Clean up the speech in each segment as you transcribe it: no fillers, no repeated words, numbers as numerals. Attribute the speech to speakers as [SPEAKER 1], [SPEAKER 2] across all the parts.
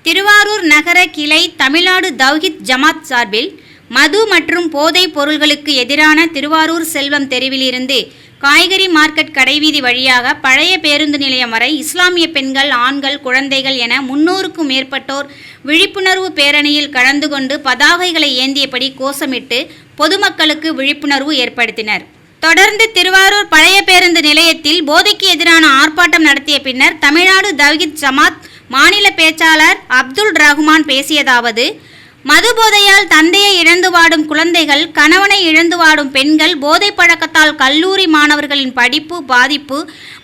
[SPEAKER 1] திருவாரூர் நகர கிளை தமிழ்நாடு தவ்ஹீத் ஜமாத் சார்பில் மது மற்றும் போதைப் பொருள்களுக்கு எதிரான திருவாரூர் செல்வம் தெருவிலிருந்து காய்கறி மார்க்கெட் கடைவீதி வழியாக பழைய பேருந்து நிலையம் வரை இஸ்லாமிய பெண்கள், ஆண்கள், குழந்தைகள் என 300க்கும் மேற்பட்டோர் விழிப்புணர்வு பேரணியில் கலந்து கொண்டு பதாகைகளை ஏந்தியபடி கோஷமிட்டு பொதுமக்களுக்கு விழிப்புணர்வு ஏற்படுத்தினர். தொடர்ந்து திருவாரூர் பழைய பேருந்து நிலையத்தில் போதைக்கு எதிரான ஆர்ப்பாட்டம் நடத்திய பின்னர் தமிழ்நாடு தவ்ஹீத் ஜமாத் மாநில பேச்சாளர் அப்துல் ரஹ்மான் பேசியதாவது: மது போதையால் தந்தையை இழந்து வாடும் குழந்தைகள், கணவனை இழந்து வாடும் பெண்கள், போதை பழக்கத்தால் கல்லூரி மாணவர்களின் படிப்பு பாதிப்பு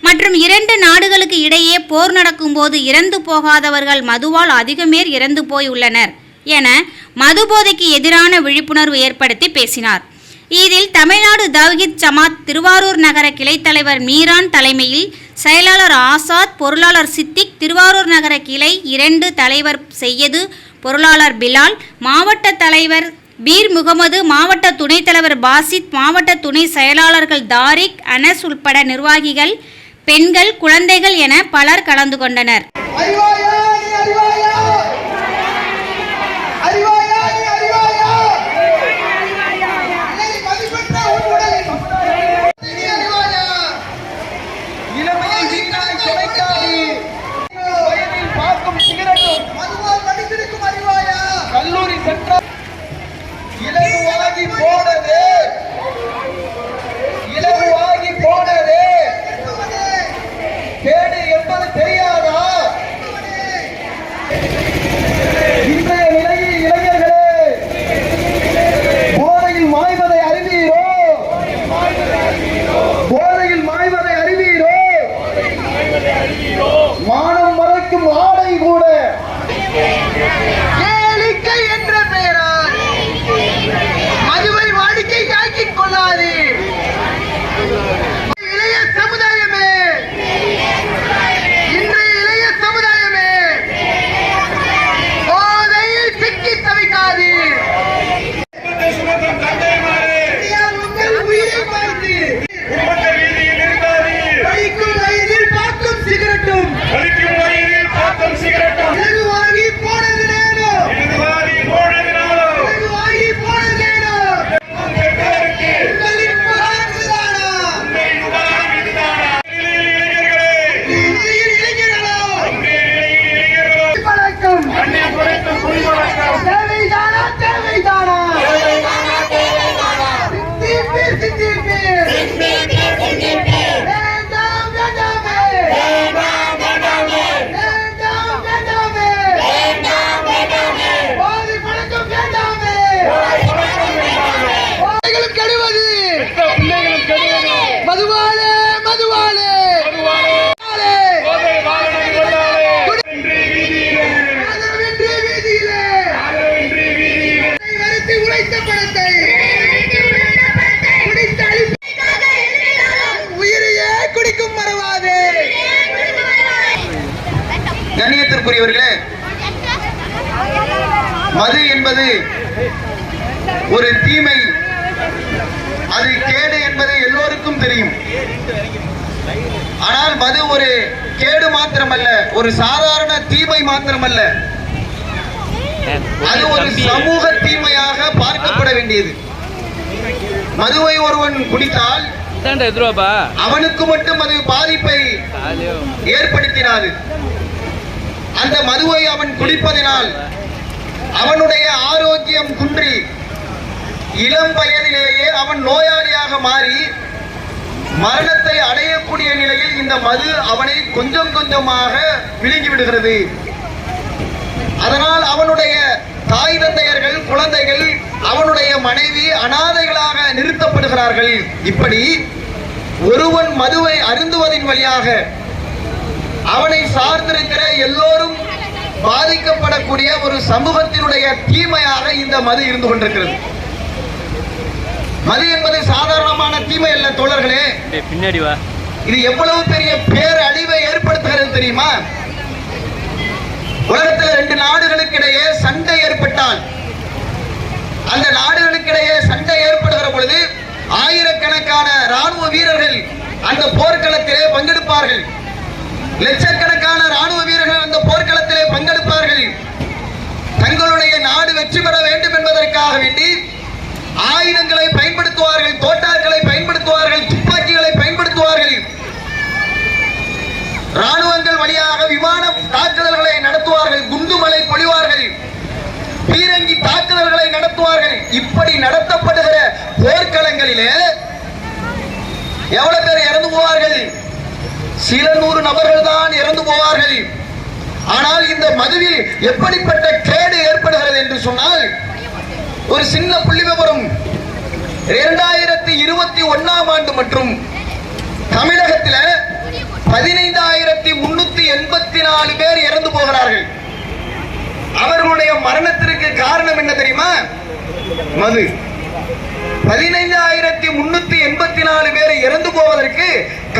[SPEAKER 1] மற்றும் 2 நாடுகளுக்கு இடையே போர் நடக்கும் போது இறந்து போகாதவர்கள் மதுவால் அதிகமேர் இறந்து போய் உள்ளனர் என மது போதைக்கு எதிரான விழிப்புணர்வு ஏற்படுத்தி பேசினார். இதில் தமிழ்நாடு தவ்ஹீத் ஜமாத் திருவாரூர் நகர கிளை தலைவர் மீரான் தலைமையில் செயலாளர் ஆசாத், பொருளாளர் சித்திக், திருவாரூர் நகர கிளை 2 தலைவர் செய்யது, பொருளாளர் பிலால், மாவட்ட தலைவர் பீர் முகமது, மாவட்ட துணைத் தலைவர் பாசித், மாவட்ட துணை செயலாளர்கள் தாரிக், அனஸ் உள்பட நிர்வாகிகள், பெண்கள், குழந்தைகள் என பலர் கலந்து கொண்டனர்.
[SPEAKER 2] மானம் மறைக்கும் ஆடை கூட கேளிக்கை என்ற பெயரால் மதுவை வாடிக்கையாக்கிக் கொள்ளாது. இளைய சமுதாயமே, இன்றைய இளைய சமுதாயமே போதையில் சிக்கி தவிக்காது. உங்கள் உயிரை பார்த்து கண்ணியத்திற்குரியவர்களே, மது என்பது ஒரு தீமை, அது கேடு என்பது எல்லோருக்கும் தெரியும். ஆனால் மது ஒரு கேடு மாத்திரமல்ல, ஒரு சாதாரண தீமை மாத்திரமல்ல, அது ஒரு சமூக தீமையாக பார்க்கப்பட வேண்டியது. மதுவை ஒருவன் குடித்தால் அவனுக்கு மட்டும் அது பாதிப்பை ஏற்படுத்தினாது. அந்த மதுவை அவன் குடிப்பதினால் அவனுடைய ஆரோக்கியம் குன்றி இளம் வயதிலேயே அவன் நோயாளியாக மாறி மரணத்தை அடையக்கூடிய நிலையில் இந்த மது அவனை கொஞ்சம் கொஞ்சமாக விழுங்கி விடுகிறது. அதனால் அவனுடைய தாய் தந்தையர்கள், குழந்தைகள், அவனுடைய மனைவி அனாதைகளாக நிறுத்தப்படுகிறார்கள். இப்படி ஒருவன் மதுவை அருந்துவதின் வழியாக அவனை சார்ந்திருக்கிற எல்லோரும் பாதிக்கப்படக்கூடிய ஒரு சமூகத்தினுடைய தீமையாக இந்த மது இருந்து கொண்டிருக்கிறது. மது என்பது சாதாரணமான தீமை அல்ல தோழர்களே. இது எவ்வளவு பெரிய பேரழிவை ஏற்படுத்துகிறது தெரியுமா? உலகத்தில் 2 நாடுகளுக்கு இடையே சண்டை ஏற்பட்டால், அந்த நாடுகளுக்கிடையே சண்டை ஏற்படுகிற பொழுது ஆயிரக்கணக்கான ராணுவ வீரர்கள் அந்த போர்க்களத்திலே பங்கெடுப்பார்கள். லட்சக்கணக்கான ராணுவ வீரர்கள் அந்த போர்க்களத்திலே பங்கெடுப்பார்கள். வெற்றி பெற வேண்டும் என்பதற்காக வேண்டி ஆயுதங்களை பயன்படுத்துவார்கள், தோட்டாக்களை பயன்படுத்துவார்கள், துப்பாக்கிகளை பயன்படுத்துவார்கள், ராணுவங்கள் வழியாக விமான தாக்குதல்களை நடத்துவார்கள், குண்டுமலை பொழிவார்கள், பீரங்கி தாக்குதல்களை நடத்துவார்கள். இப்படி நடத்தப்படுகிற போர்க்களங்களிலே எவ்வளவு பேர் இறந்து போவார்கள்? சில நூறு நபர்கள் தான் இறந்து போவார்கள். ஆனால் இந்த மதுவில் எப்படிப்பட்ட கேடு ஏற்படுகிறது என்று சொன்னால், ஒரு சின்ன புள்ளி விவரம், 2021ஆம் ஆண்டு மற்றும் தமிழகத்தில் 15,384 பேர் இறந்து போகிறார்கள். அவர்களுடைய மரணத்திற்கு காரணம் என்ன தெரியுமா? மது. 15,384 பேர் இறந்து போவதற்கு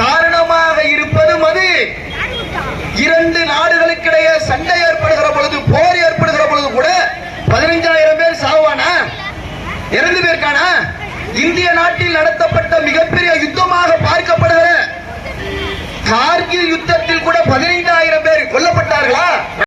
[SPEAKER 2] காரணமாக இருப்பது மது. இரண்டு நாடுகளுக்கிடையே சண்டை ஏற்படுகிற பொழுது, போர் ஏற்படுகிற பொழுது கூட 15,000 பேர் சாவானா? இறந்து பேருக்கானா? இந்திய நாட்டில் நடத்தப்பட்ட மிகப்பெரிய யுத்தமாக பார்க்கப்படுகிற கார்கில் யுத்தத்தில் கூட 15